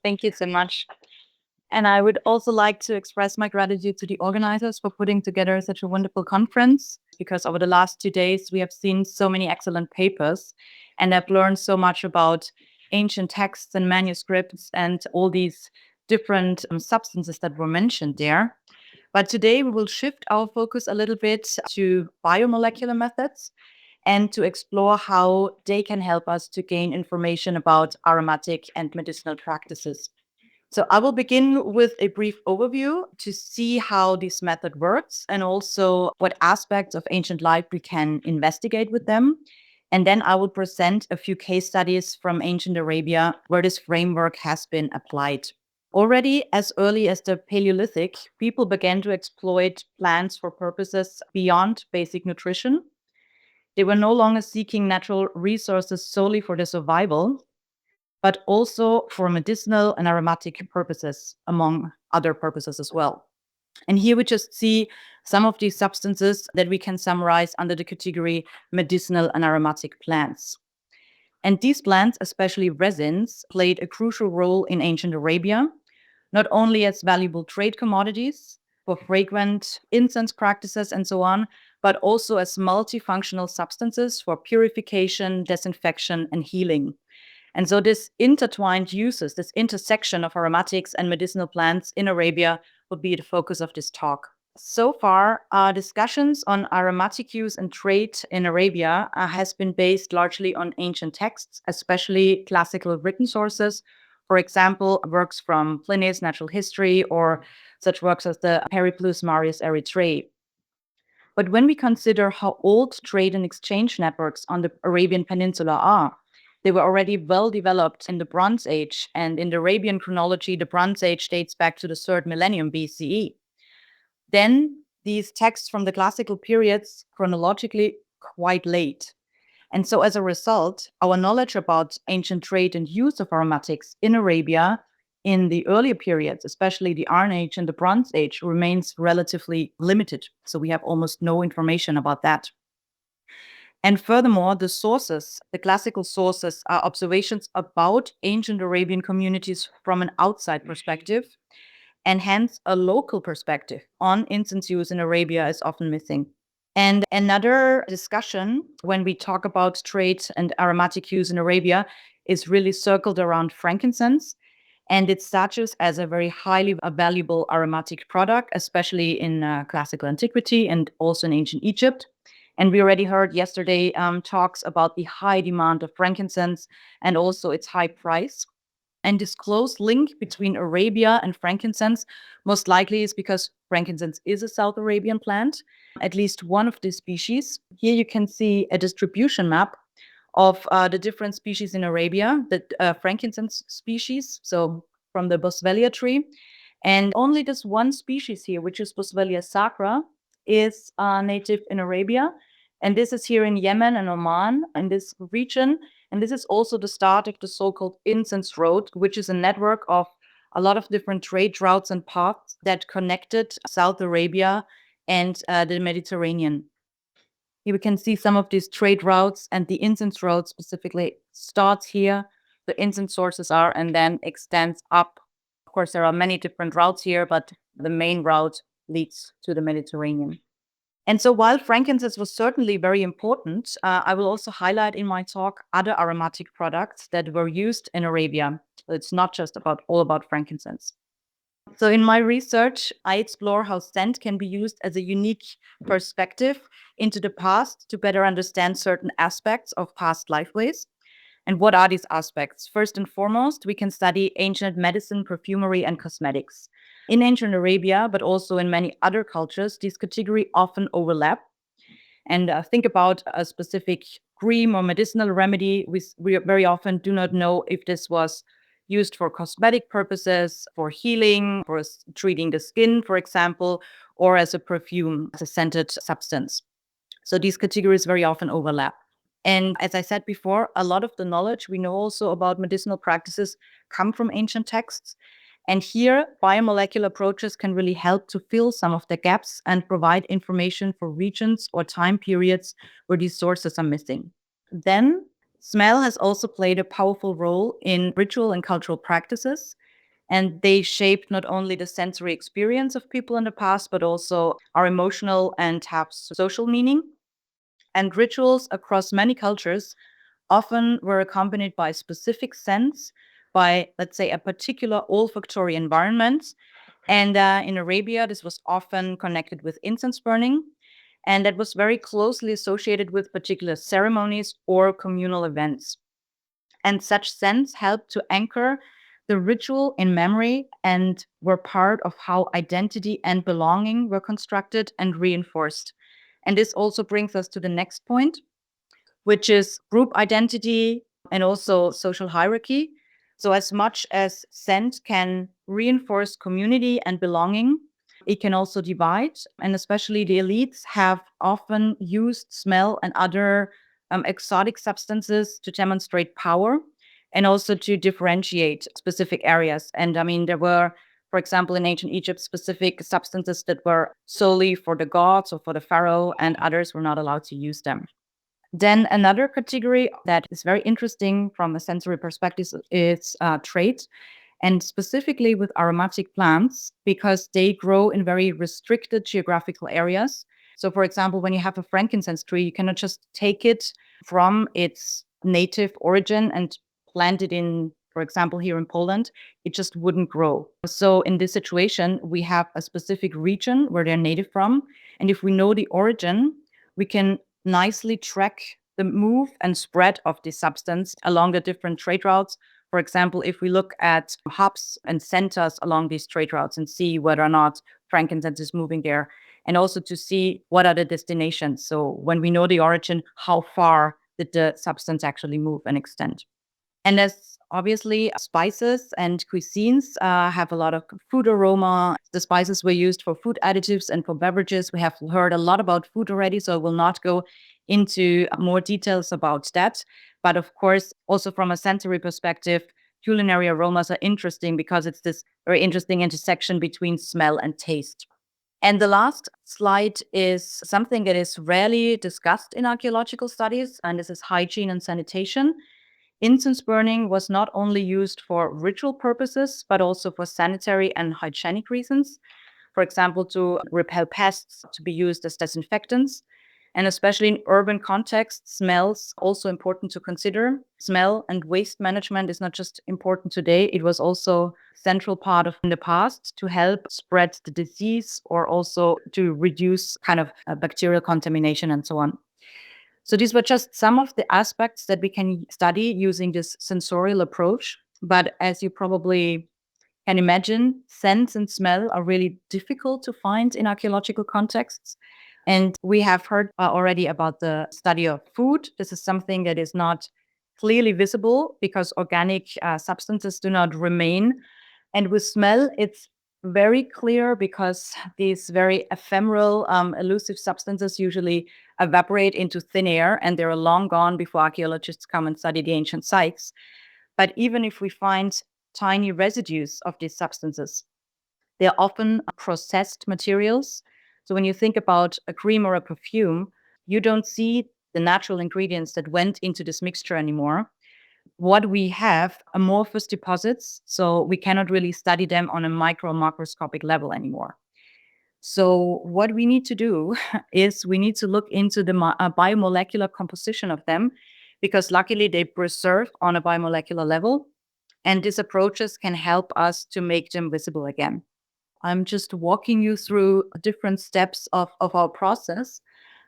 Thank you so much. And I would also like to express my gratitude to the organizers for putting together such a wonderful conference, because over the last 2 days, we have seen so many excellent papers, and I've learned so much about ancient texts and manuscripts and all these different substances that were mentioned there. But today we will shift our focus a little bit to biomolecular methods and to explore how they can help us to gain information about aromatic and medicinal practices. So I will begin with a brief overview to see how this method works and also what aspects of ancient life we can investigate with them. And then I will present a few case studies from ancient Arabia where this framework has been applied. Already as early as the Paleolithic, people began to exploit plants for purposes beyond basic nutrition. They were no longer seeking natural resources solely for their survival, but also for medicinal and aromatic purposes, among other purposes as well. And here we just see some of these substances that we can summarize under the category medicinal and aromatic plants. And these plants, especially resins, played a crucial role in ancient Arabia, not only as valuable trade commodities for fragrant incense practices and so on, but also as multifunctional substances for purification, disinfection, and healing. And so this intertwined uses, this intersection of aromatics and medicinal plants in Arabia will be the focus of this talk. So far, our discussions on aromatic use and trade in Arabia has been based largely on ancient texts, especially classical written sources. For example, works from Pliny's Natural History or such works as the Periplus Marius Erythrae. But when we consider how old trade and exchange networks on the Arabian Peninsula are, they were already well developed in the Bronze Age, and in the Arabian chronology, the Bronze Age dates back to the 3rd millennium BCE. Then these texts from the classical periods chronologically quite late. And so as a result, our knowledge about ancient trade and use of aromatics in Arabia in the earlier periods, especially the Iron Age and the Bronze Age, remains relatively limited. So we have almost no information about that. And furthermore, the sources, the classical sources, are observations about ancient Arabian communities from an outside perspective, and hence a local perspective on incense use in Arabia is often missing. And another discussion when we talk about trade and aromatic use in Arabia is really circled around frankincense and its status as a very highly valuable aromatic product, especially in classical antiquity and also in ancient Egypt. And we already heard yesterday talks about the high demand of frankincense and also its high price. And this close link between Arabia and frankincense most likely is because frankincense is a South Arabian plant, at least one of the species. Here you can see a distribution map of the different species in Arabia, the frankincense species, so from the Boswellia tree. And only this one species here, which is Boswellia sacra, is native in Arabia. And this is here in Yemen and Oman, in this region. And this is also the start of the so-called Incense Road, which is a network of a lot of different trade routes and paths that connected South Arabia and the Mediterranean. Here we can see some of these trade routes, and the incense road specifically starts here. The incense sources are and then extends up. Of course, there are many different routes here, but the main route leads to the Mediterranean. And so while frankincense was certainly very important, I will also highlight in my talk other aromatic products that were used in Arabia. So it's not just all about frankincense. So in my research, I explore how scent can be used as a unique perspective into the past to better understand certain aspects of past lifeways. And what are these aspects? First and foremost, we can study ancient medicine, perfumery, and cosmetics. In ancient Arabia, but also in many other cultures, these categories often overlap. And think about a specific cream or medicinal remedy. We very often do not know if this was used for cosmetic purposes, for healing, for treating the skin, for example, or as a perfume, as a scented substance. So these categories very often overlap. And as I said before, a lot of the knowledge we know also about medicinal practices come from ancient texts. And here, biomolecular approaches can really help to fill some of the gaps and provide information for regions or time periods where these sources are missing. Then, smell has also played a powerful role in ritual and cultural practices. And they shaped not only the sensory experience of people in the past, but also our emotional and have social meaning. And rituals across many cultures often were accompanied by specific scents, by, let's say, a particular olfactory environment. And in Arabia, this was often connected with incense burning. And that was very closely associated with particular ceremonies or communal events. And such scents helped to anchor the ritual in memory and were part of how identity and belonging were constructed and reinforced. And this also brings us to the next point, which is group identity and also social hierarchy. So, as much as scent can reinforce community and belonging, it can also divide. And especially the elites have often used smell and other exotic substances to demonstrate power and also to differentiate specific areas. And I mean, there were, for example, in ancient Egypt, specific substances that were solely for the gods or for the pharaoh, and others were not allowed to use them. Then another category that is very interesting from a sensory perspective is trade, and specifically with aromatic plants because they grow in very restricted geographical areas. So, for example, when you have a frankincense tree, you cannot just take it from its native origin and plant it in, for example, here in Poland. It just wouldn't grow. So, in this situation, we have a specific region where they're native from. And if we know the origin, we can nicely track the move and spread of this substance along the different trade routes. For example, if we look at hubs and centers along these trade routes and see whether or not frankincense is moving there, and also to see what are the destinations. So when we know the origin, how far did the substance actually move and extend? And as obviously spices and cuisines have a lot of food aroma. The spices were used for food additives and for beverages. We have heard a lot about food already, so I will not go into more details about that. But of course, also from a sensory perspective, culinary aromas are interesting because it's this very interesting intersection between smell and taste. And the last slide is something that is rarely discussed in archaeological studies, and this is hygiene and sanitation. Incense burning was not only used for ritual purposes, but also for sanitary and hygienic reasons. For example, to repel pests, to be used as disinfectants. And especially in urban contexts, smells also important to consider. Smell and waste management is not just important today, it was also central part of in the past to help spread the disease or also to reduce kind of bacterial contamination and so on. So these were just some of the aspects that we can study using this sensorial approach. But as you probably can imagine, sense and smell are really difficult to find in archaeological contexts. And we have heard already about the study of food. This is something that is not clearly visible because organic substances do not remain. And with smell, it's very clear because these very ephemeral, elusive substances usually evaporate into thin air and they're long gone before archaeologists come and study the ancient sites. But even if we find tiny residues of these substances, they're often processed materials. So when you think about a cream or a perfume, you don't see the natural ingredients that went into this mixture anymore. What we have amorphous deposits, so we cannot really study them on a micro macroscopic level anymore. So what we need to do is we need to look into the biomolecular composition of them, because luckily they preserve on a biomolecular level, and these approaches can help us to make them visible again. I'm just walking you through different steps of our process.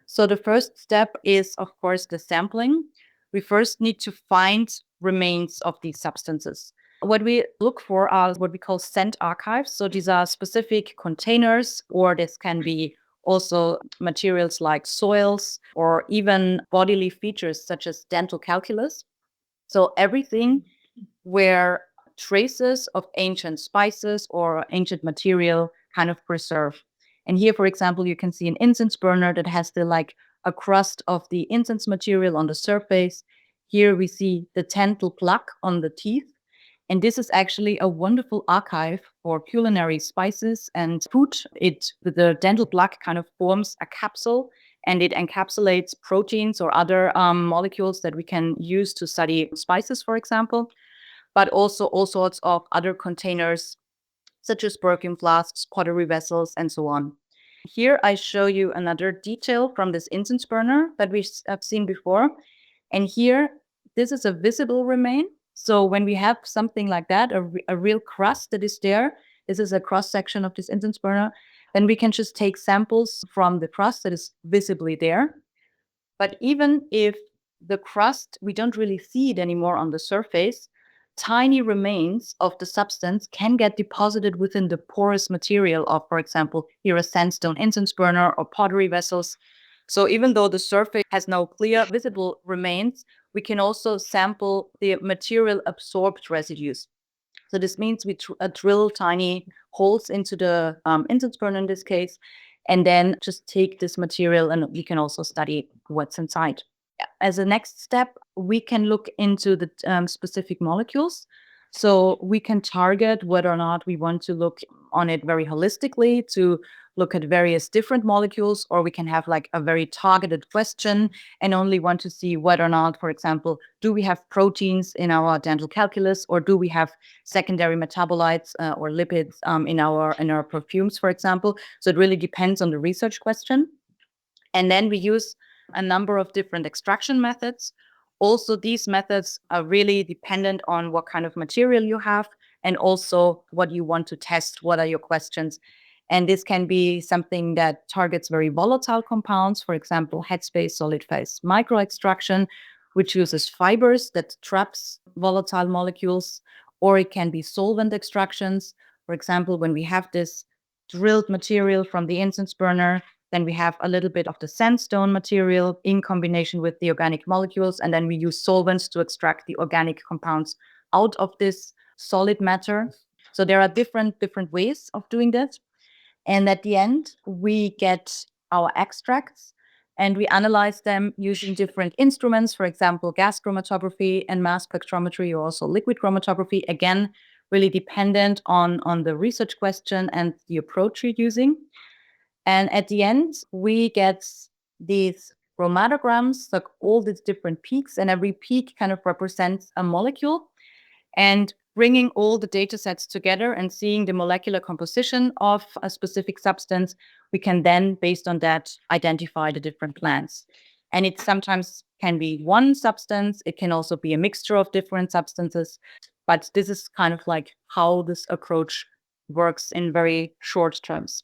So the first step is, of course, the sampling. We first need to find remains of these substances. What we look for are what we call scent archives. So these are specific containers, or this can be also materials like soils or even bodily features such as dental calculus. So everything where traces of ancient spices or ancient material kind of preserve. And here, for example, you can see an incense burner that has the like a crust of the incense material on the surface. Here we see the dental plaque on the teeth. And this is actually a wonderful archive for culinary spices and food. The dental plaque kind of forms a capsule and it encapsulates proteins or other molecules that we can use to study spices, for example. but also all sorts of other containers, such as perfume flasks, pottery vessels, and so on. Here I show you another detail from this incense burner that we have seen before. And here, this is a visible remain. So when we have something like that, a real crust that is there, this is a cross section of this incense burner, then we can just take samples from the crust that is visibly there. But even if the crust, we don't really see it anymore on the surface, tiny remains of the substance can get deposited within the porous material of, for example, here a sandstone incense burner or pottery vessels. So even though the surface has no clear visible remains, we can also sample the material absorbed residues. So this means we drill tiny holes into the incense burner in this case, and then just take this material and we can also study what's inside. As a next step, we can look into the specific molecules. So we can target whether or not we want to look on it very holistically, to look at various different molecules, or we can have like a very targeted question and only want to see whether or not, for example, do we have proteins in our dental calculus, or do we have secondary metabolites or lipids in our perfumes, for example. So it really depends on the research question. And then we use a number of different extraction methods. Also, these methods are really dependent on what kind of material you have and also what you want to test. What are your questions? And this can be something that targets very volatile compounds, for example, headspace, solid phase microextraction, which uses fibers that traps volatile molecules, or it can be solvent extractions. For example, when we have this drilled material from the incense burner, then we have a little bit of the sandstone material in combination with the organic molecules, and then we use solvents to extract the organic compounds out of this solid matter. So there are different ways of doing this. And at the end, we get our extracts and we analyze them using different instruments, for example, gas chromatography and mass spectrometry, or also liquid chromatography, again, really dependent on the research question and the approach you're using. And at the end, we get these chromatograms, like all these different peaks, and every peak kind of represents a molecule. And bringing all the data sets together and seeing the molecular composition of a specific substance, we can then, based on that, identify the different plants. And it sometimes can be one substance, it can also be a mixture of different substances. But this is kind of like how this approach works in very short terms.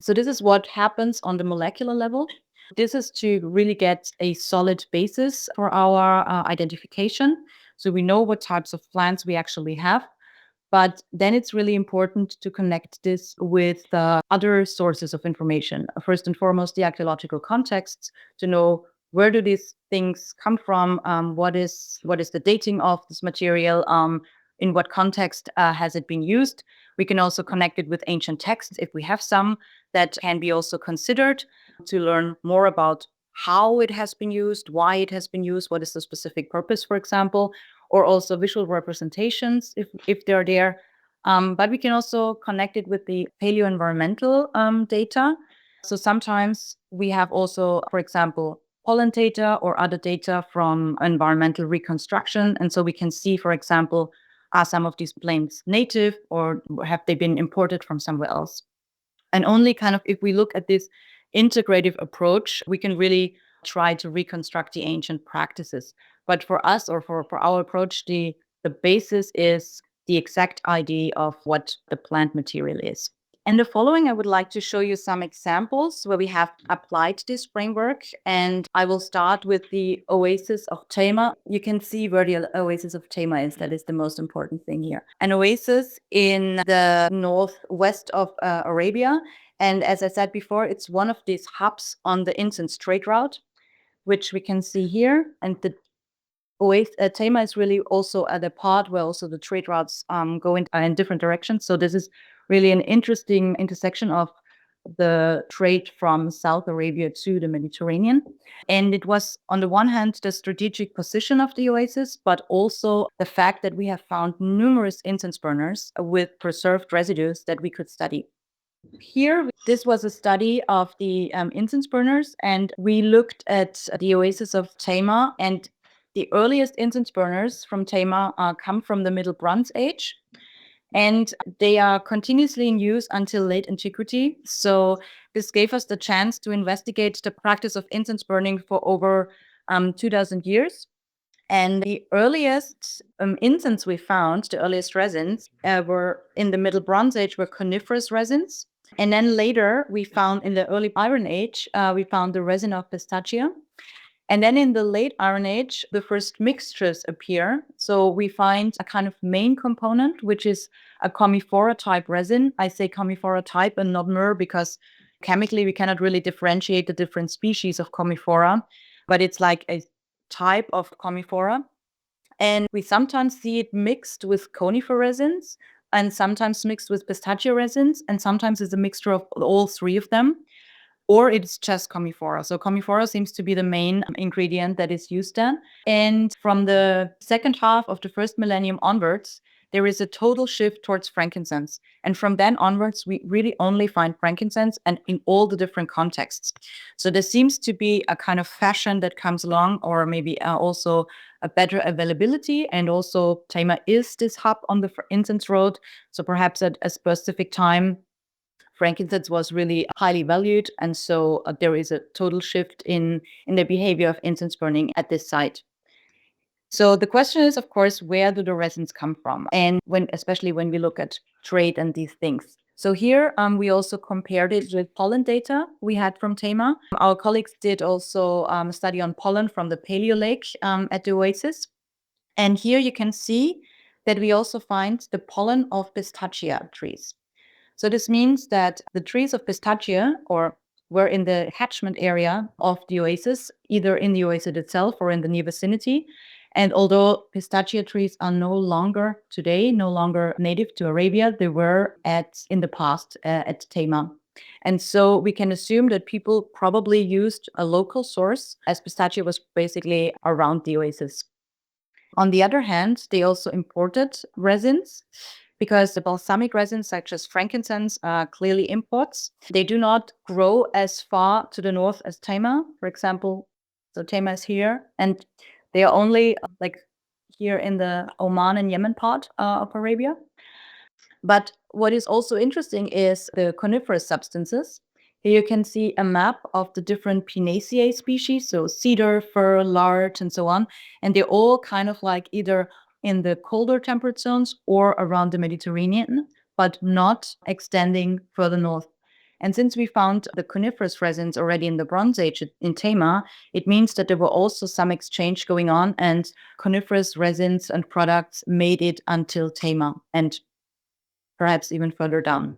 So this is what happens on the molecular level. This is to really get a solid basis for our identification. So we know what types of plants we actually have. But then it's really important to connect this with other sources of information. First and foremost, the archaeological contexts, to know where do these things come from, what is the dating of this material, in what context has it been used. We can also connect it with ancient texts if we have some that can be also considered to learn more about how it has been used, why it has been used, what is the specific purpose, for example, or also visual representations if they're there. But we can also connect it with the paleoenvironmental data. So sometimes we have also, for example, pollen data or other data from environmental reconstruction. And so we can see, for example, are some of these plants native or have they been imported from somewhere else? And only kind of if we look at this integrative approach, we can really try to reconstruct the ancient practices. But for us, or for our approach, the basis is the exact idea of what the plant material is. In the following, I would like to show you some examples where we have applied this framework. And I will start with the oasis of Tema. You can see where the oasis of Tema is. That is the most important thing here. An oasis in the northwest of Arabia. And as I said before, it's one of these hubs on the incense trade route, which we can see here. And the Tema is really also at the part where also the trade routes go in different directions. So this is really an interesting intersection of the trade from South Arabia to the Mediterranean. And it was, on the one hand, the strategic position of the oasis, but also the fact that we have found numerous incense burners with preserved residues that we could study. Here, this was a study of the incense burners, and we looked at the oasis of Tema, and The earliest incense burners from Tema come from the Middle Bronze Age, and they are continuously in use until late antiquity. So this gave us the chance to investigate the practice of incense burning for over 2000 years. And the earliest incense we found, the earliest resins, were in the Middle Bronze Age, were coniferous resins. And then later we found in the early Iron Age, we found the resin of pistachia. And then in the late Iron Age, the first mixtures appear. So we find a kind of main component, which is a commiphora type resin. I say commiphora type and not myrrh because chemically we cannot really differentiate the different species of commiphora, but it's like a type of commiphora. And we sometimes see it mixed with conifer resins and sometimes mixed with pistachio resins, and sometimes it's a mixture of all three of them, or it's just commiphora. So commiphora seems to be the main ingredient that is used then. And from the second half of the first millennium onwards, there is a total shift towards frankincense. And from then onwards, we really only find frankincense and in all the different contexts. So there seems to be a kind of fashion that comes along, or maybe also a better availability. And also Tema is this hub on the incense road. So perhaps at a specific time, frankincense was really highly valued. And so there is a total shift in the behavior of incense burning at this site. So the question is, of course, where do the resins come from? And especially when we look at trade and these things. So here we also compared it with pollen data we had from Tema. Our colleagues did also a study on pollen from the Paleo Lake at the Oasis. And here you can see that we also find the pollen of pistachia trees. So this means that the trees of pistachia were in the catchment area of the oasis, either in the oasis itself or in the near vicinity. And although pistachia trees are no longer native to Arabia, they were in the past at Tema. And so we can assume that people probably used a local source, as pistachia was basically around the oasis. On the other hand, they also imported resins, because the balsamic resins, such as frankincense, are clearly imports. They do not grow as far to the north as Tema, for example. So Tema is here, and they are only like here in the Oman and Yemen part of Arabia. But what is also interesting is the coniferous substances. Here you can see a map of the different Pinaceae species, so cedar, fir, larch, and so on. And they're all kind of like either in the colder temperate zones or around the Mediterranean, but not extending further north. And since we found the coniferous resins already in the Bronze Age in Tema, it means that there were also some exchange going on, and coniferous resins and products made it until Tema, and perhaps even further down.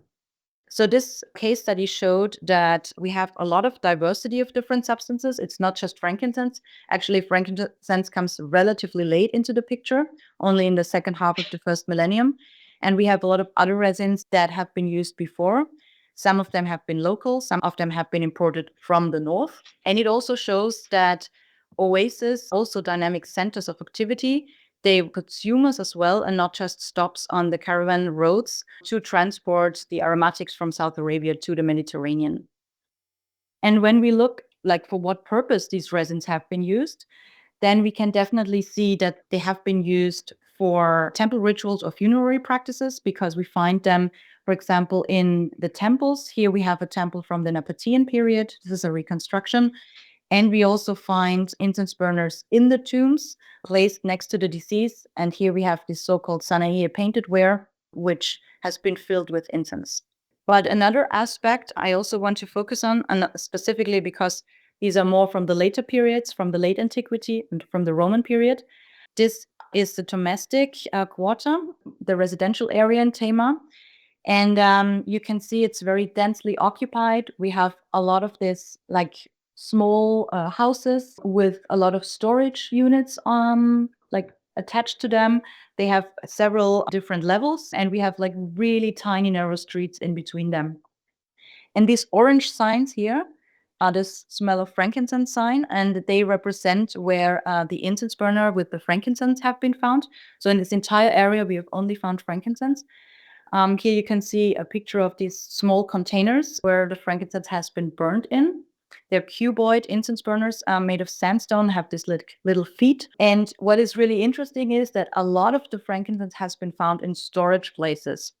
So this case study showed that we have a lot of diversity of different substances. It's not just frankincense. Actually, frankincense comes relatively late into the picture, only in the second half of the first millennium. And we have a lot of other resins that have been used before. Some of them have been local, some of them have been imported from the north. And it also shows that oases, also dynamic centers of activity, they consumers as well, and not just stops on the caravan roads to transport the aromatics from South Arabia to the Mediterranean. And when we look like for what purpose these resins have been used, then we can definitely see that they have been used for temple rituals or funerary practices, because we find them, for example, in the temples. Here we have a temple from the Nabatean period. This is a reconstruction. And we also find incense burners in the tombs placed next to the deceased. And here we have this so-called Ceranea painted ware, which has been filled with incense. But another aspect I also want to focus on, and specifically because these are more from the later periods, from the late antiquity and from the Roman period. This is the domestic quarter, the residential area in Tema. And you can see it's very densely occupied. We have a lot of this like small houses with a lot of storage units like attached to them. They have several different levels, and we have like really tiny narrow streets in between them. And these orange signs here are the smell of frankincense sign, and they represent where the incense burner with the frankincense have been found. So in this entire area, we have only found frankincense. Here you can see a picture of these small containers where the frankincense has been burned in. They're cuboid incense burners made of sandstone, have these little feet. And what is really interesting is that a lot of the frankincense has been found in storage places.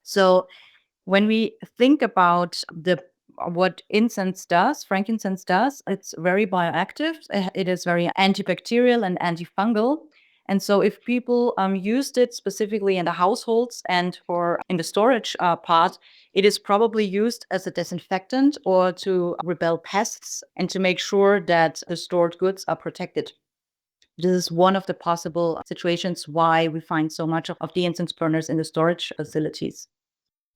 So when we think about what incense does, frankincense does, it's very bioactive. It is very antibacterial and antifungal. And so if people used it specifically in the households and for in the storage part, it is probably used as a disinfectant or to repel pests and to make sure that the stored goods are protected. This is one of the possible situations why we find so much of the incense burners in the storage facilities.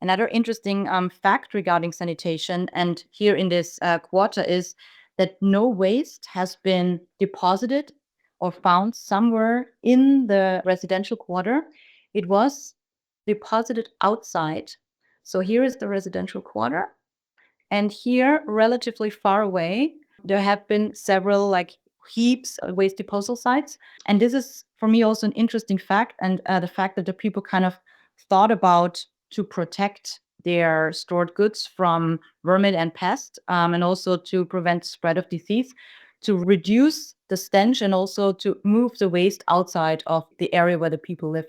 Another interesting fact regarding sanitation, and here in this quarter, is that no waste has been deposited or found somewhere in the residential quarter. It was deposited outside. So here is the residential quarter. And here, relatively far away, there have been several heaps of waste disposal sites. And this is, for me, also an interesting fact. And the fact that the people kind of thought about to protect their stored goods from vermin and pests, and also to prevent spread of disease, to reduce the stench and also to move the waste outside of the area where the people live.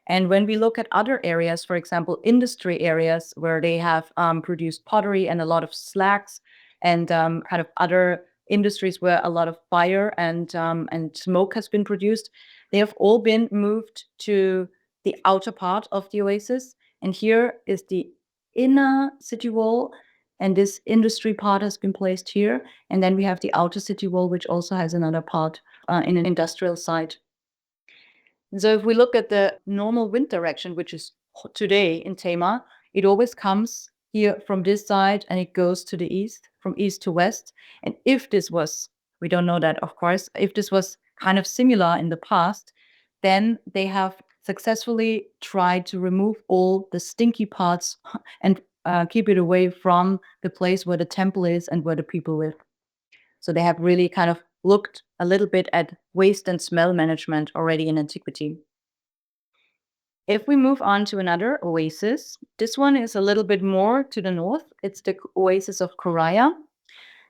And when we look at other areas, for example, industry areas where they have produced pottery and a lot of slags and kind of other industries where a lot of fire and smoke has been produced, they have all been moved to the outer part of the oasis. And here is the inner city wall, and this industry part has been placed here. And then we have the outer city wall, which also has another part in an industrial site. So if we look at the normal wind direction, which is today in Tema, it always comes here from this side and it goes to the east, from east to west. And if this was, we don't know that, of course, if this was kind of similar in the past, then they have successfully tried to remove all the stinky parts and keep it away from the place where the temple is and where the people live. So they have really kind of looked a little bit at waste and smell management already in antiquity. If we move on to another oasis, this one is a little bit more to the north. It's the oasis of Colloquia.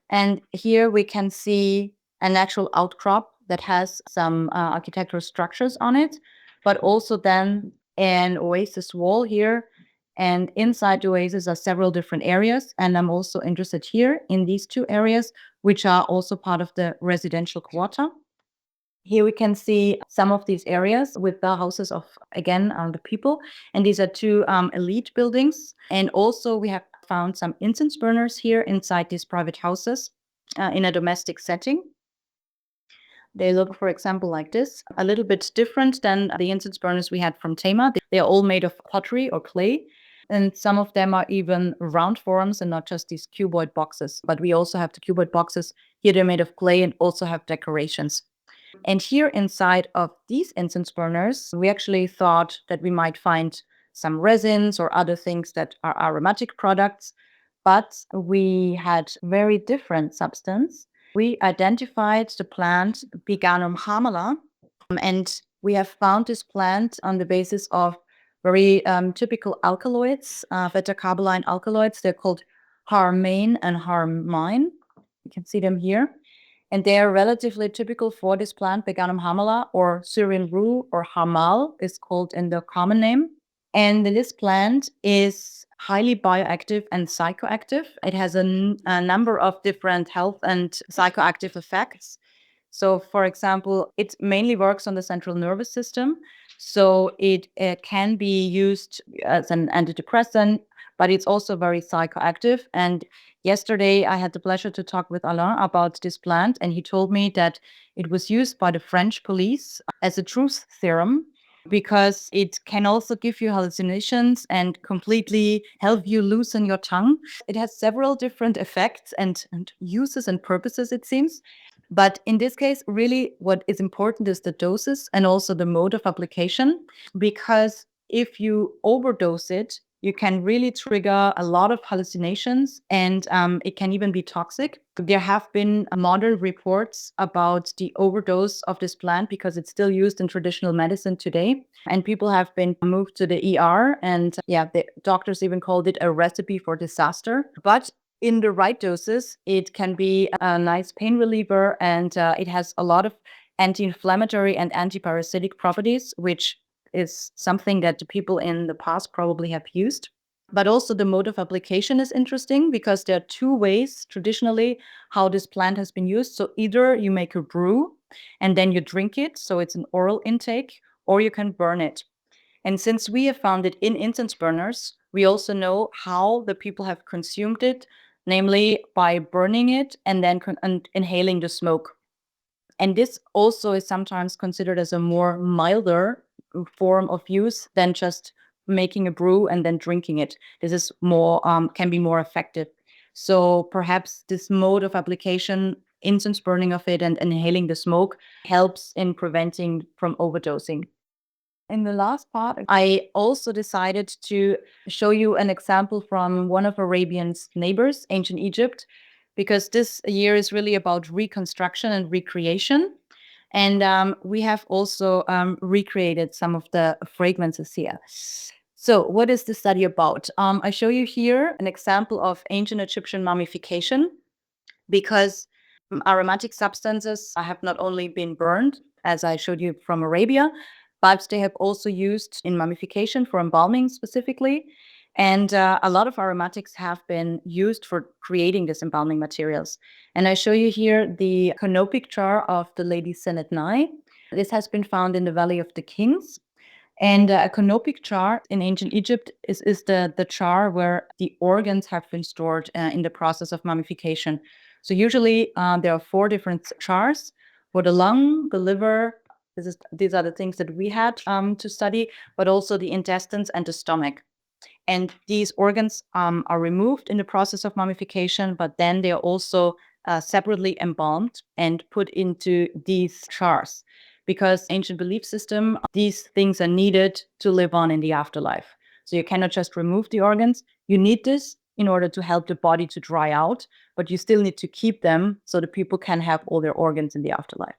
And here we can see a natural outcrop that has some architectural structures on it, but also then an oasis wall here. And inside the oasis are several different areas. And I'm also interested here in these two areas, which are also part of the residential quarter. Here we can see some of these areas with the houses of, again, the people. And these are two elite buildings. And also we have found some incense burners here inside these private houses in a domestic setting. They look, for example, like this, a little bit different than the incense burners we had from Tema. They are all made of pottery or clay. And some of them are even round forms and not just these cuboid boxes. But we also have the cuboid boxes. Here they're made of clay and also have decorations. And here inside of these incense burners, we actually thought that we might find some resins or other things that are aromatic products, but we had very different substance. We identified the plant Biganum hamala, and we have found this plant on the basis of very typical alkaloids, beta-carboline alkaloids. They're called harmane and harmine. You can see them here. And they are relatively typical for this plant, Biganum hamala, or Syrian rue, or hamal is called in the common name. And this plant is highly bioactive and psychoactive. It has a number of different health and psychoactive effects. So, for example, it mainly works on the central nervous system. So it can be used as an antidepressant, but it's also very psychoactive. And yesterday, I had the pleasure to talk with Alain about this plant, and he told me that it was used by the French police as a truth serum because it can also give you hallucinations and completely help you loosen your tongue. It has several different effects and uses and purposes, it seems. But in this case, really what is important is the doses and also the mode of application, because if you overdose it, you can really trigger a lot of hallucinations, and it can even be toxic. There have been modern reports about the overdose of this plant because it's still used in traditional medicine today. And people have been moved to the ER, and the doctors even called it a recipe for disaster. But in the right doses, it can be a nice pain reliever, and it has a lot of anti-inflammatory and antiparasitic properties, which is something that the people in the past probably have used. But also the mode of application is interesting because there are two ways traditionally how this plant has been used. So either you make a brew and then you drink it, so it's an oral intake, or you can burn it. And since we have found it in incense burners, we also know how the people have consumed it, namely by burning it and then inhaling the smoke. And this also is sometimes considered as a more milder form of use than just making a brew and then drinking it. This is more can be more effective. So perhaps this mode of application, incense burning of it and inhaling the smoke, helps in preventing from overdosing. In the last part, I also decided to show you an example from one of Arabian's neighbors, ancient Egypt, because this year is really about reconstruction and recreation. And we have also recreated some of the fragrances here. So what is the study about? I show you here an example of ancient Egyptian mummification, because aromatic substances have not only been burned, as I showed you from Arabia, but they have also used in mummification for embalming specifically. And a lot of aromatics have been used for creating these embalming materials. And I show you here the canopic jar of the Lady Ceranea. This has been found in the Valley of the Kings. And a canopic jar in ancient Egypt is the jar where the organs have been stored in the process of mummification. So usually there are 4 different jars for the lung, the liver. These are the things that we had to study, but also the intestines and the stomach. And these organs are removed in the process of mummification, but then they are also separately embalmed and put into these jars. Because ancient belief system, these things are needed to live on in the afterlife. So you cannot just remove the organs. You need this in order to help the body to dry out, but you still need to keep them so the people can have all their organs in the afterlife.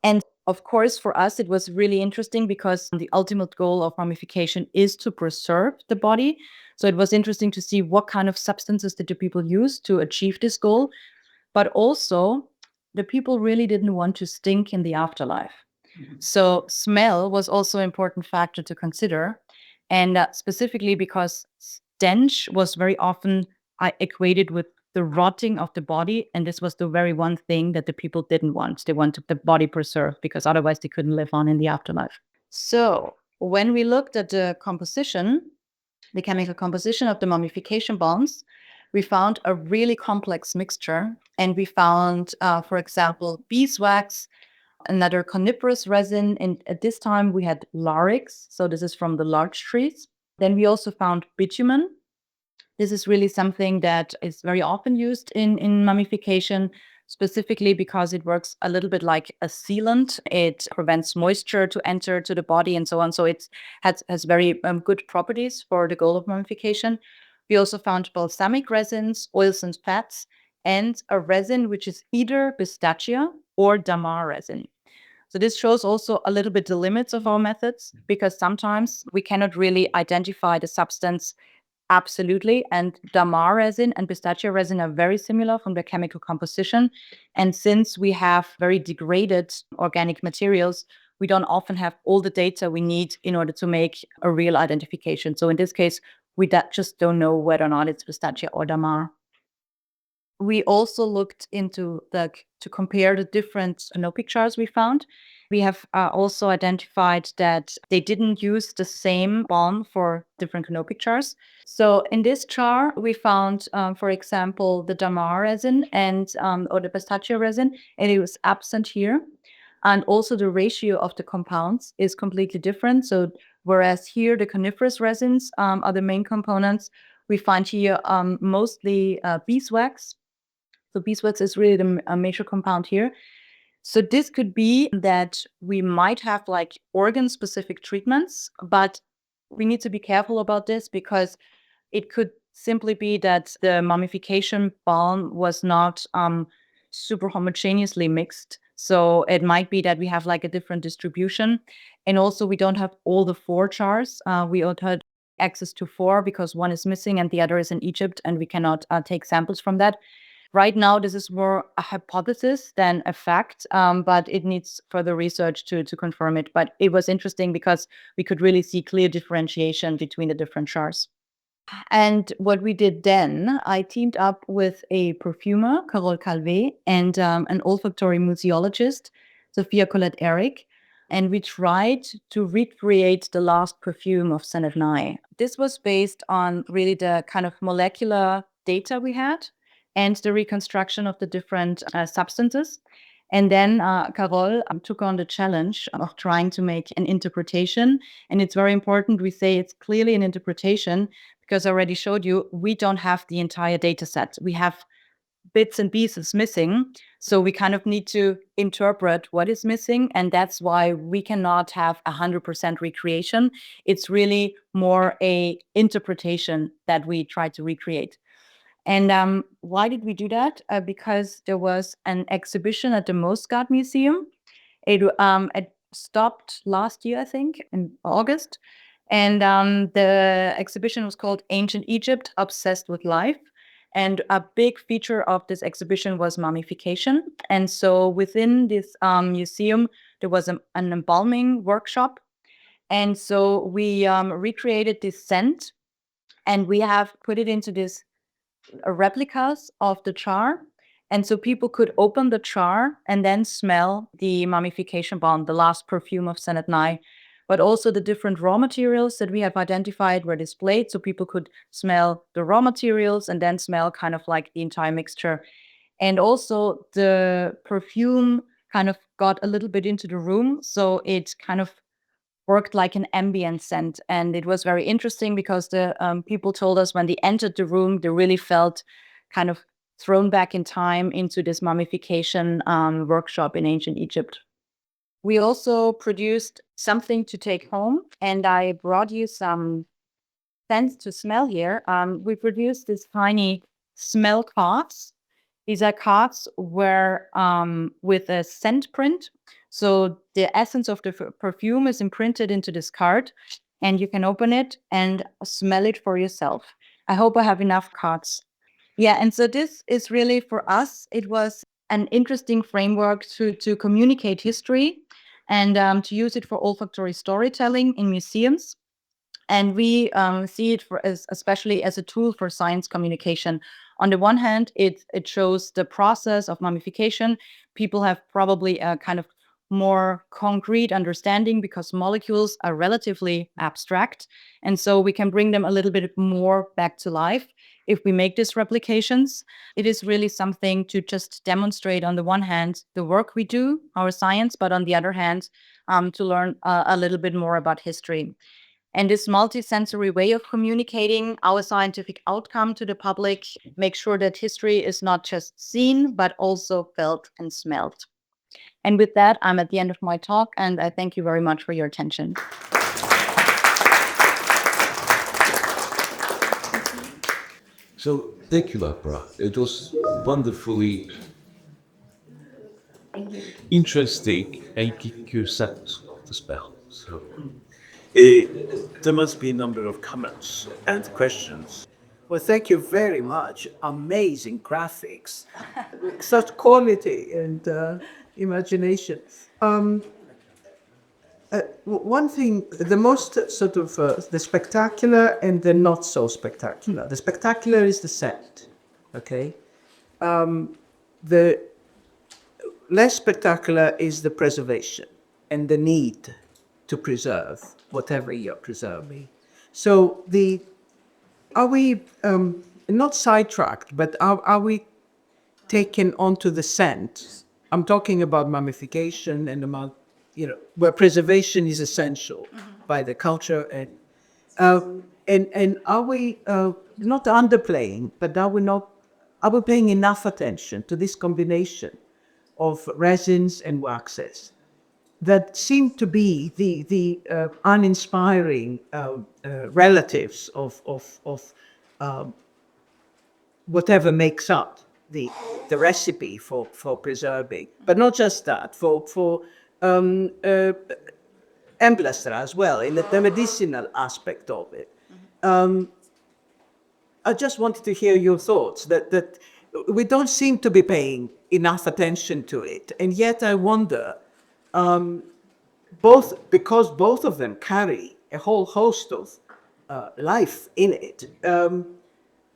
And of course, for us, it was really interesting because the ultimate goal of mummification is to preserve the body. So it was interesting to see what kind of substances did the people use to achieve this goal. But also, the people really didn't want to stink in the afterlife. So smell was also an important factor to consider. And specifically because stench was very often equated with the rotting of the body. And this was the very one thing that the people didn't want. They wanted the body preserved because otherwise they couldn't live on in the afterlife. So when we looked at the composition, the chemical composition of the mummification bonds, we found a really complex mixture. And we found, for example, beeswax, another coniferous resin. And at this time, we had larix. So this is from the larch trees. Then we also found bitumen. This is really something that is very often used in mummification, specifically because it works a little bit like a sealant. It prevents moisture to enter to the body and so on. So it has very good properties for the goal of mummification. We also found balsamic resins, oils and fats, and a resin which is either pistachia or damar resin. So this shows also a little bit the limits of our methods, because sometimes we cannot really identify the substance absolutely. And damar resin and pistachio resin are very similar from their chemical composition. And since we have very degraded organic materials, we don't often have all the data we need in order to make a real identification. So in this case, we just don't know whether or not it's pistachio or damar. We also looked into to compare the different canopic jars we found. We have also identified that they didn't use the same balm for different canopic jars. So in this jar, we found, for example, the damar resin or the pistachio resin, and it was absent here. And also the ratio of the compounds is completely different. So whereas here the coniferous resins are the main components, we find here mostly beeswax. So beeswax is really a major compound here. So this could be that we might have like organ-specific treatments, but we need to be careful about this because it could simply be that the mummification balm was not super homogeneously mixed. So it might be that we have like a different distribution. And also we don't have all the 4 jars. We had access to 4 because one is missing and the other is in Egypt, and we cannot take samples from that. Right now, this is more a hypothesis than a fact, but it needs further research to confirm it. But it was interesting because we could really see clear differentiation between the different jars. And what we did then, I teamed up with a perfumer, Carole Calvé, and an olfactory museologist, Sophia Colette-Eric, and we tried to recreate the last perfume of Ceranea. This was based on really the kind of molecular data we had and the reconstruction of the different substances. And then Carole took on the challenge of trying to make an interpretation. And it's very important we say it's clearly an interpretation because I already showed you, we don't have the entire data set. We have bits and pieces missing. So we kind of need to interpret what is missing. And that's why we cannot have 100% recreation. It's really more a interpretation that we try to recreate. And why did we do that? Because there was an exhibition at the Mosgard Museum. It stopped last year, I think, in August. And the exhibition was called Ancient Egypt, Obsessed with Life. And a big feature of this exhibition was mummification. And so within this museum, there was an embalming workshop. And so we recreated this scent, and we have put it into this replicas of the jar. And so people could open the jar and then smell the mummification balm, the last perfume of Senet Nai. But also the different raw materials that we have identified were displayed. So people could smell the raw materials and then smell kind of like the entire mixture. And also the perfume kind of got a little bit into the room. So it kind of worked like an ambient scent. And it was very interesting because the people told us when they entered the room, they really felt kind of thrown back in time into this mummification workshop in ancient Egypt. We also produced something to take home, and I brought you some scents to smell here. We produced these tiny smell cards. These are cards where with a scent print. So the essence of the perfume is imprinted into this card, and you can open it and smell it for yourself. I hope I have enough cards. Yeah, and so this is really for us, it was an interesting framework to communicate history and to use it for olfactory storytelling in museums. And we see it especially as a tool for science communication. On the one hand, it shows the process of mummification. People have probably a kind of more concrete understanding because molecules are relatively abstract. And so we can bring them a little bit more back to life if we make these replications. It is really something to just demonstrate, on the one hand, the work we do, our science, but on the other hand, to learn a little bit more about history. And this multisensory way of communicating our scientific outcome to the public makes sure that history is not just seen, but also felt and smelled. And with that, I'm at the end of my talk, and I thank you very much for your attention. So thank you, Lapra. It was wonderfully interesting and give you a sense of the spell. So There must be a number of comments and questions. Well, thank you very much. Amazing graphics, such quality and imagination. One thing, the most sort of the spectacular and the not so spectacular. The spectacular is the scent, okay? The less spectacular is the preservation and the need to preserve whatever you're preserving. So are we not sidetracked, but are we taken onto the scent? I'm talking about mummification and about, where preservation is essential by the culture. And are we not underplaying, but are we paying enough attention to this combination of resins and waxes that seem to be the uninspiring relatives of whatever makes up the recipe for preserving, but not just that, for Emblastra as well, in the medicinal aspect of it. I just wanted to hear your thoughts that we don't seem to be paying enough attention to it. And yet I wonder, because both of them carry a whole host of life in it,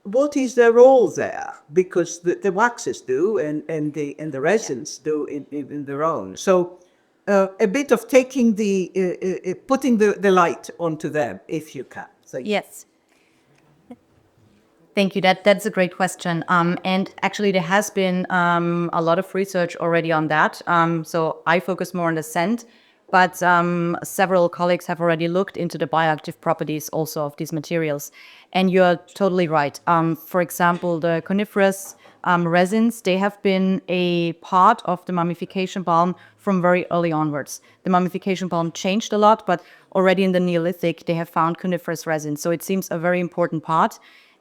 what is their role there? Because the waxes do, and the resins do in their own. So a bit of taking putting the light onto them, if you can. Thank you. Yes. Thank you. That's a great question. And actually, there has been a lot of research already on that. So I focus more on the scent, but several colleagues have already looked into the bioactive properties also of these materials. And you're totally right. For example, the coniferous resins, they have been a part of the mummification balm from very early onwards. The mummification balm changed a lot, but already in the Neolithic, they have found coniferous resins. So it seems a very important part.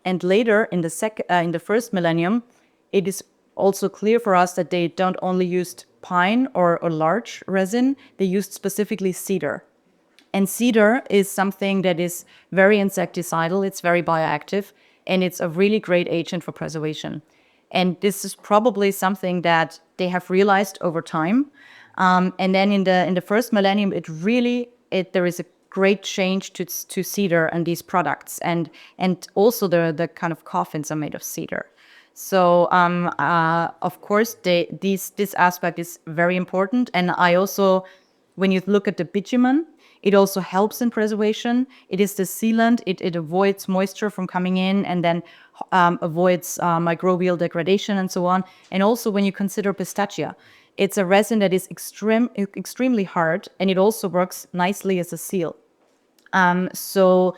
And later, in the first millennium, it is also clear for us that they don't only used pine or larch resin, they used specifically cedar. And cedar is something that is very insecticidal, it's very bioactive, and it's a really great agent for preservation. And this is probably something that they have realized over time. And then in the first millennium, there is a great change to cedar and these products, and also the kind of coffins are made of cedar. So of course this aspect is very important. And I also, when you look at the bitumen, it also helps in preservation. It is the sealant. It avoids moisture from coming in, and then avoids microbial degradation and so on. And also when you consider pistachia, it's a resin that is extremely hard, and it also works nicely as a seal. So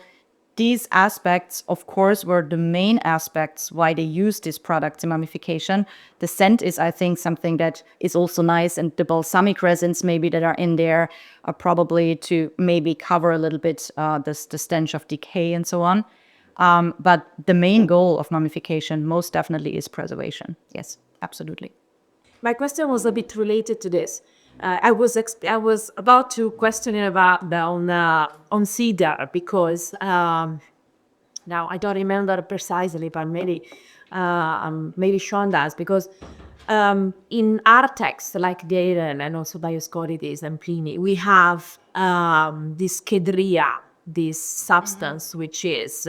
these aspects, of course, were the main aspects why they use these products in mummification. The scent is, I think, something that is also nice, and the balsamic resins maybe that are in there are probably to maybe cover a little bit the stench of decay and so on. But the main goal of mummification most definitely is preservation. Yes, absolutely. My question was a bit related to this. I was about to question it about on cedar, because now I don't remember precisely, but maybe Sean does, because in our texts like Dayton and also Dioscorides and Pliny, we have this cedrea, this substance, which is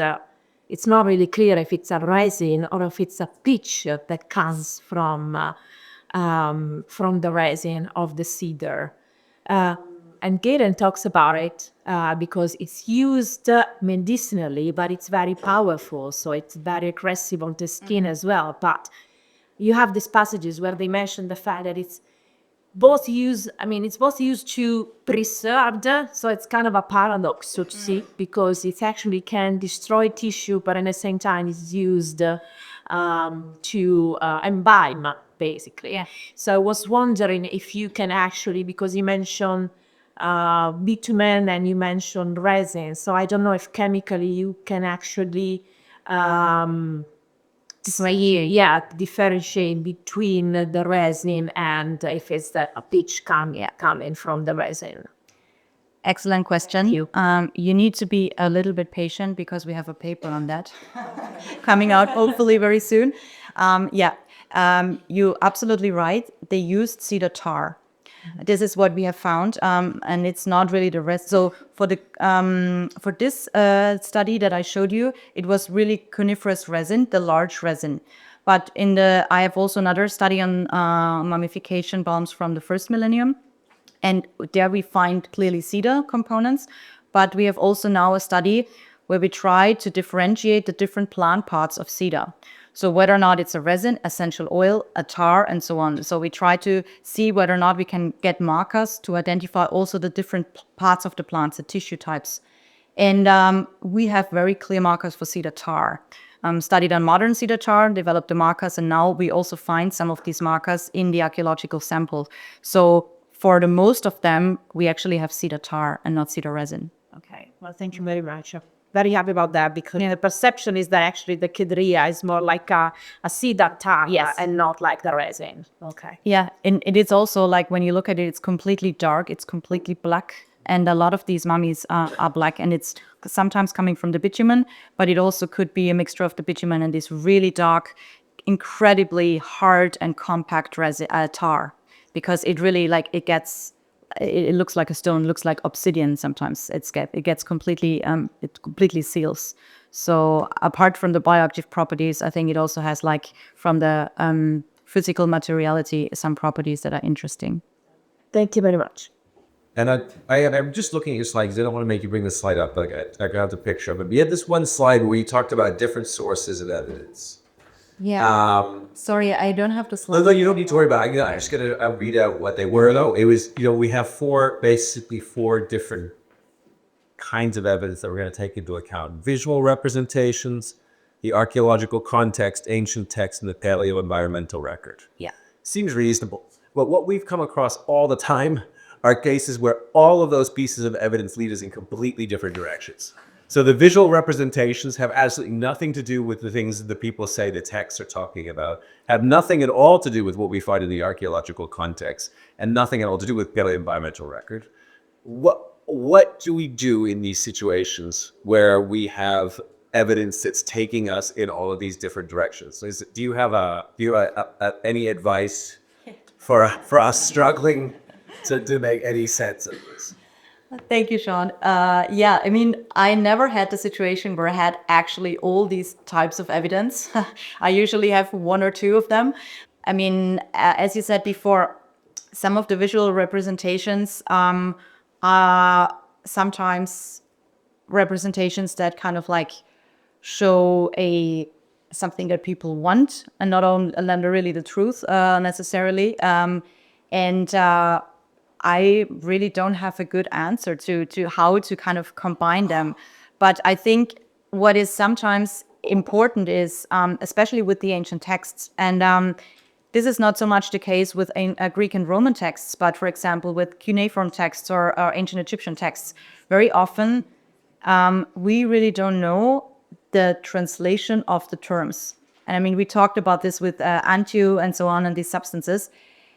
it's not really clear if it's a resin or if it's a pitch that comes from the resin of the cedar. And Gayden talks about it because it's used medicinally, but it's very powerful, so it's very aggressive on the skin as well. But you have these passages where they mention the fact that it's both used to preserve, so it's kind of a paradox, so to speak, because it actually can destroy tissue, but at the same time it's used to embalm, basically. Yeah. So I was wondering if you can actually, because you mentioned bitumen and you mentioned resin, so I don't know if chemically you can actually differentiate between the resin and if it's a pitch coming from the resin. Excellent question. You need to be a little bit patient because we have a paper on that coming out hopefully very soon. You're absolutely right. They used cedar tar. This is what we have found, and it's not really the rest. So for this study that I showed you, it was really coniferous resin, the large resin. But I have also another study on mummification balms from the first millennium, and there we find clearly cedar components. But we have also now a study where we try to differentiate the different plant parts of cedar. So whether or not it's a resin, essential oil, a tar, and so on. So we try to see whether or not we can get markers to identify also the different parts of the plants, the tissue types. And we have very clear markers for cedar tar. Studied on modern cedar tar, developed the markers, and now we also find some of these markers in the archaeological sample. So for the most of them, we actually have cedar tar and not cedar resin. Okay, well, thank you very much. Very happy about that, because the perception is that actually the cedrea is more like a cedar tar, yes, and not like the resin. Okay. Yeah, and it is also like when you look at it, it's completely dark, it's completely black, and a lot of these mummies are black, and it's sometimes coming from the bitumen, but it also could be a mixture of the bitumen and this really dark, incredibly hard and compact tar, because it really it looks like a stone, looks like obsidian sometimes. It gets completely, it completely seals. So apart from the bioactive properties, I think it also has, like, from the physical materiality, some properties that are interesting. Thank you very much. And I'm just looking at your slide because I don't want to make you bring the slide up, but I got the picture of it. But you had this one slide where you talked about different sources of evidence. Yeah. Sorry, I don't have the slide. No, you don't need to worry about it. I'm just going to read out what they were, though. It was, we have basically four different kinds of evidence that we're going to take into account. Visual representations, the archaeological context, ancient text, and the paleo-environmental record. Yeah. Seems reasonable. But what we've come across all the time are cases where all of those pieces of evidence lead us in completely different directions. So the visual representations have absolutely nothing to do with the things that the people say the texts are talking about, have nothing at all to do with what we find in the archaeological context, and nothing at all to do with paleo-environmental record. What do we do in these situations where we have evidence that's taking us in all of these different directions? So do you have any advice for us struggling to make any sense of this? Thank you, Sean. Yeah, I mean, I never had the situation where I had actually all these types of evidence. I usually have one or two of them. I mean, as you said before, some of the visual representations are sometimes representations that kind of like show something that people want, and not really the truth necessarily. I really don't have a good answer to how to kind of combine them. But I think what is sometimes important is, especially with the ancient texts, and this is not so much the case with Greek and Roman texts, but for example, with cuneiform texts or ancient Egyptian texts, very often we really don't know the translation of the terms. And I mean, we talked about this with antiu and so on, and these substances.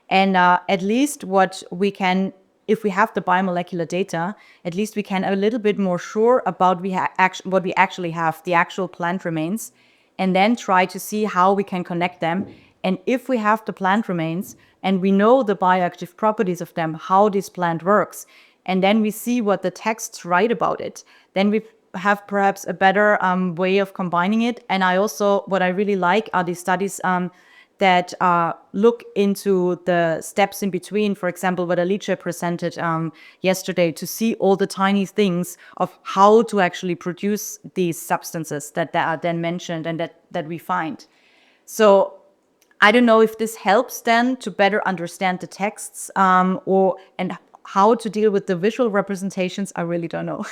And at least what we can, if we have the biomolecular data, at least we can a little bit more sure about what we actually have, the actual plant remains, and then try to see how we can connect them. And if we have the plant remains and we know the bioactive properties of them, how this plant works, and then we see what the texts write about it, then we have perhaps a better way of combining it. And what I really like are these studies that look into the steps in between. For example, what Alice presented yesterday, to see all the tiny things of how to actually produce these substances that are then mentioned and that we find. So I don't know if this helps then to better understand the texts and how to deal with the visual representations. I really don't know.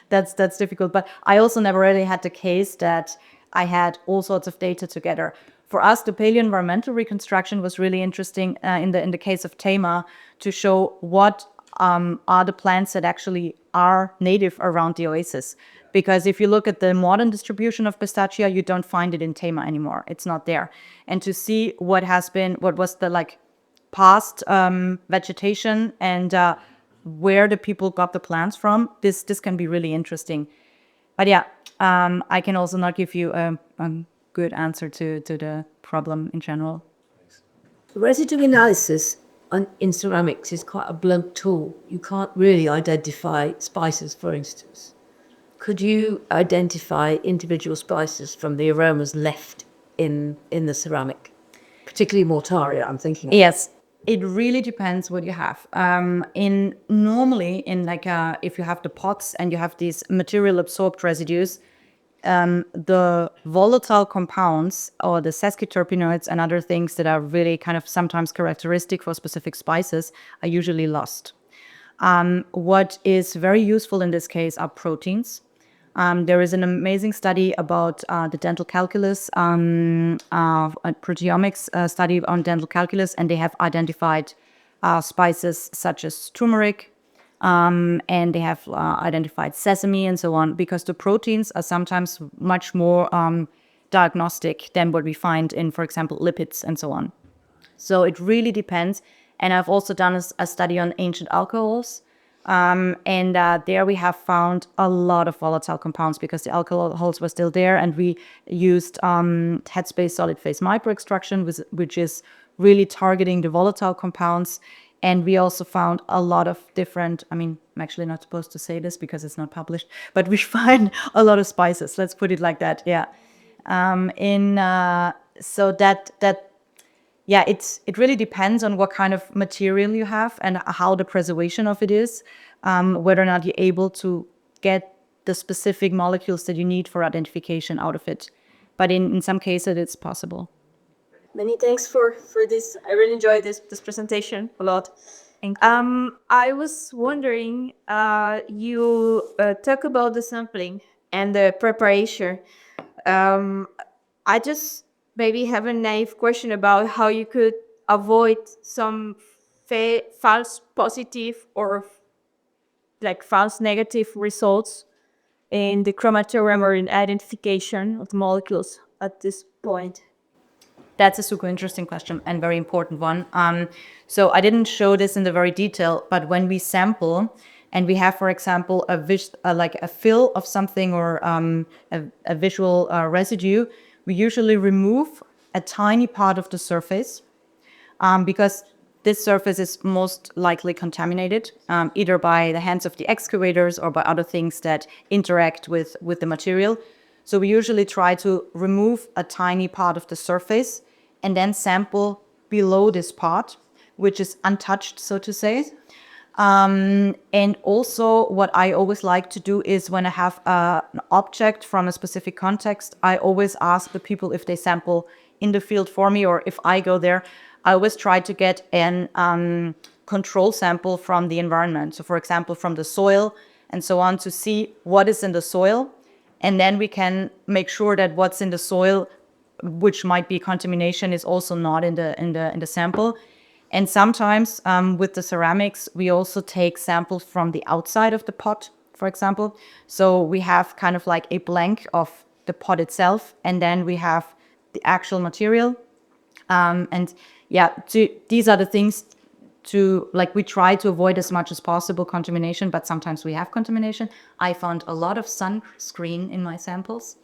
That's difficult. But I also never really had the case that I had all sorts of data together. For us, the paleo-environmental reconstruction was really interesting in the case of Tama, to show what are the plants that actually are native around the oasis. Because if you look at the modern distribution of Pistacia, you don't find it in Tama anymore. It's not there. And to see what was the past vegetation and where the people got the plants from, this can be really interesting. But yeah, I can also not give you a good answer to the problem in general. Residue analysis in ceramics is quite a blunt tool. You can't really identify spices, for instance. Could you identify individual spices from the aromas left in the ceramic, particularly mortaria, I'm thinking of? Yes, it really depends what you have. Normally, if you have the pots and you have these material absorbed residues, the volatile compounds or the sesquiterpenoids and other things that are really kind of sometimes characteristic for specific spices are usually lost. What is very useful in this case are proteins. There is an amazing study about the dental calculus, a proteomics study on dental calculus, and they have identified spices such as turmeric, and they have identified sesame and so on, because the proteins are sometimes much more diagnostic than what we find in, for example, lipids and so on. So it really depends. And I've also done a study on ancient alcohols, There we have found a lot of volatile compounds because the alcohols were still there, and we used headspace solid phase microextraction, which is really targeting the volatile compounds. And we also found a lot of different, I mean, I'm actually not supposed to say this because it's not published, but we find a lot of spices. Let's put it like that. Yeah. So yeah, it really depends on what kind of material you have and how the preservation of it is, whether or not you're able to get the specific molecules that you need for identification out of it. But in some cases, it's possible. Many thanks for this. I really enjoyed this presentation a lot. Thank you. I was wondering, you talk about the sampling and the preparation. I just maybe have a naive question about how you could avoid some false positive or like false negative results in the chromatography or in identification of the molecules at this point. That's a super interesting question and very important one. So I didn't show this in the very detail, but when we sample and we have, for example, like a fill of something or a visual residue, we usually remove a tiny part of the surface because this surface is most likely contaminated, either by the hands of the excavators or by other things that interact with the material. So we usually try to remove a tiny part of the surface and then sample below this part, which is untouched, so to say. And also what I always like to do is when I have an object from a specific context, I always ask the people if they sample in the field for me, or if I go there, I always try to get an control sample from the environment. So for example, from the soil and so on, to see what is in the soil. And then we can make sure that what's in the soil, which might be contamination, is also not in the sample. And sometimes with the ceramics, we also take samples from the outside of the pot, for example. So we have kind of like a blank of the pot itself, and then we have the actual material. And yeah, these are the things like we try to avoid as much as possible contamination, but sometimes we have contamination. I found a lot of sunscreen in my samples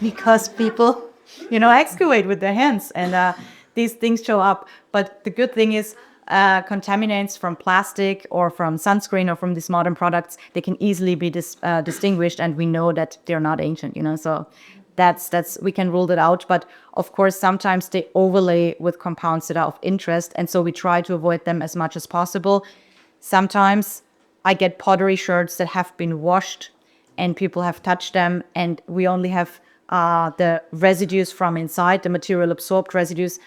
because people, excavate with their hands, and these things show up. But the good thing is contaminants from plastic or from sunscreen or from these modern products, they can easily be distinguished, and we know that they're not ancient, so that's we can rule that out. But of course, sometimes they overlay with compounds that are of interest, and so we try to avoid them as much as possible. Sometimes I get pottery sherds that have been washed and people have touched them, and we only have the residues from inside, the material absorbed residues.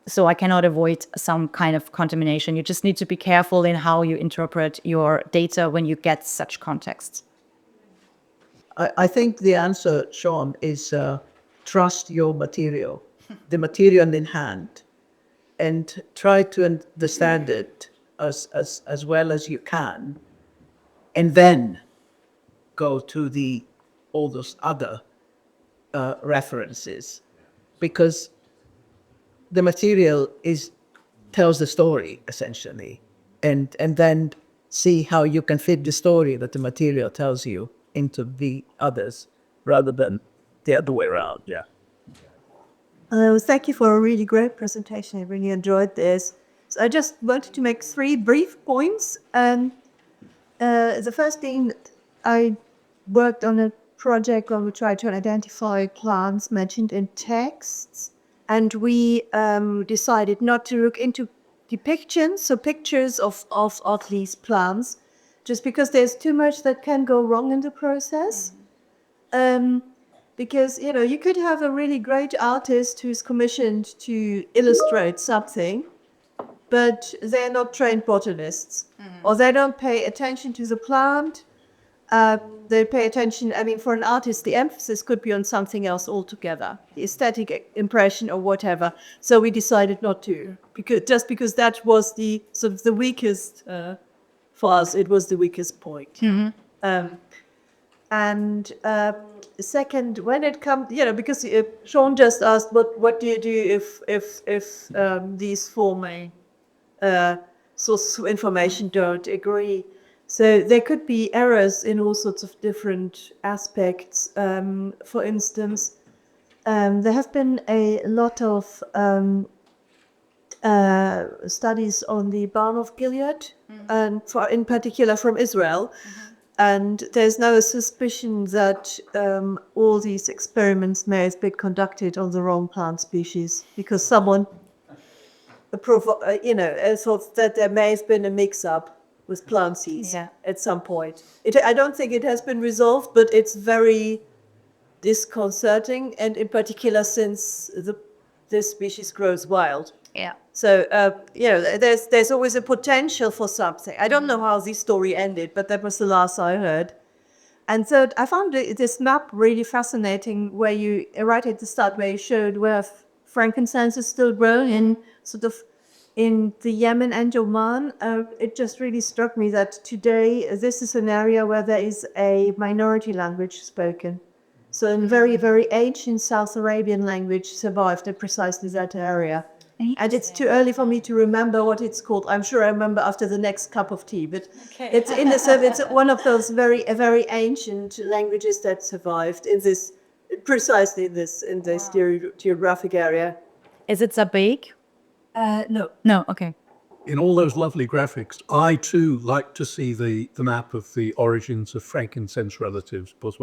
So I cannot avoid some kind of contamination. You just need to be careful in how you interpret your data when you get such contexts. I think the answer, Sean, is trust your material, the material in hand, and try to understand it as well as you can, and then go to all those other references, because the material tells the story essentially, and then see how you can fit the story that the material tells you into the others rather than the other way around. Yeah. Thank you for a really great presentation. I really enjoyed this. So I just wanted to make 3 brief points. And the first thing, I worked on a project where we tried to identify plants mentioned in texts. And we decided not to look into depictions, so pictures of these plants, just because there's too much that can go wrong in the process. Because, you could have a really great artist who's commissioned to illustrate something, but they're not trained botanists, or they don't pay attention to the plant. They pay attention, for an artist, the emphasis could be on something else altogether, the aesthetic impression or whatever. So we decided not to, because that was the sort of the weakest, for us, it was the weakest point. Second, when it comes, because Sean just asked, what do you do if these form sources of information don't agree. So there could be errors in all sorts of different aspects. For instance, there have been a lot of studies on the balm of Gilead, and in particular from Israel. And there's no suspicion that all these experiments may have been conducted on the wrong plant species, because someone, thought that there may have been a mix-up with plant seeds at some point. I don't think it has been resolved, but it's very disconcerting, and in particular since this species grows wild. Yeah. So, there's always a potential for something. I don't know how this story ended, but that was the last I heard. And so I found this map really fascinating, where you, right at the start, where you showed where frankincense is still grown in sort of in the Yemen and Oman. It just really struck me that today this is an area where there is a minority language spoken. So a very, very ancient South Arabian language survived in precisely that area. And it's too early for me to remember what it's called. I'm sure I remember after the next cup of tea. But it's one of those very ancient languages that survived in this geographic area. Is it Zabaic? No. No, okay. In all those lovely graphics, I too like to see the map of the origins of frankincense relatives. But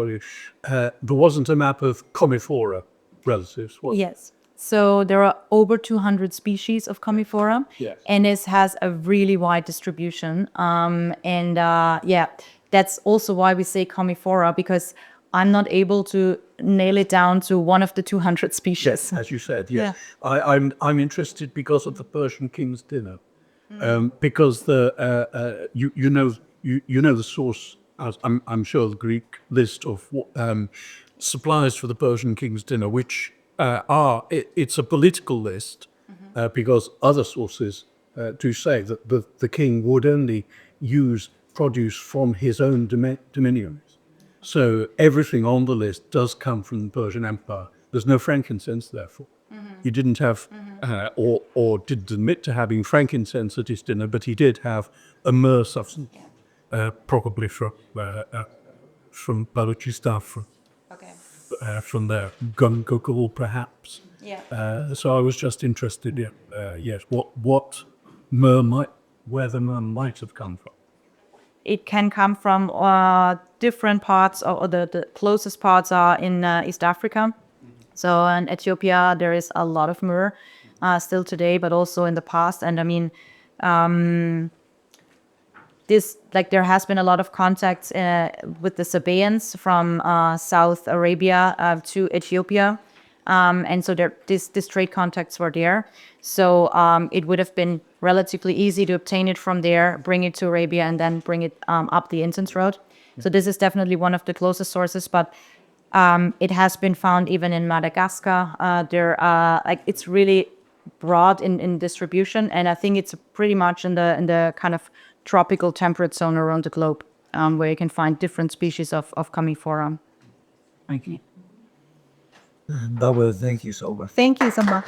there wasn't a map of commiphora relatives, was there? Yes. So there are over 200 species of Commiphora, Yes. and this has a really wide distribution. That's also why we say Commiphora, because I'm not able to nail it down to one of the 200 species. As you said, yes. Yeah. I'm interested because of the Persian king's dinner, because you know the source. As I'm sure the Greek list of supplies for the Persian king's dinner, which it's a political list, because other sources do say that the king would only use produce from his own dominions. So everything on the list does come from the Persian Empire. There's no frankincense, therefore. He didn't have, or didn't admit to having frankincense at his dinner, but he did have a myrrh substance, probably from Balochistan, from there, Gungukul perhaps. Yeah. So I was just interested, yes, where the myrrh might have come from. It can come from different parts, or the closest parts are in East Africa. So in Ethiopia, there is a lot of myrrh still today, but also in the past. And I mean, there has been a lot of contacts with the Sabaeans from South Arabia to Ethiopia. And so these trade contacts were there. So it would have been relatively easy to obtain it from there, bring it to Arabia, and then bring it up the Incense Road. So this is definitely one of the closest sources, but it has been found even in Madagascar. It's really broad in distribution, and I think it's pretty much in the kind of tropical temperate zone around the globe, where you can find different species of Commiphora. Thank you. Barbara, thank you so much. Thank you so much.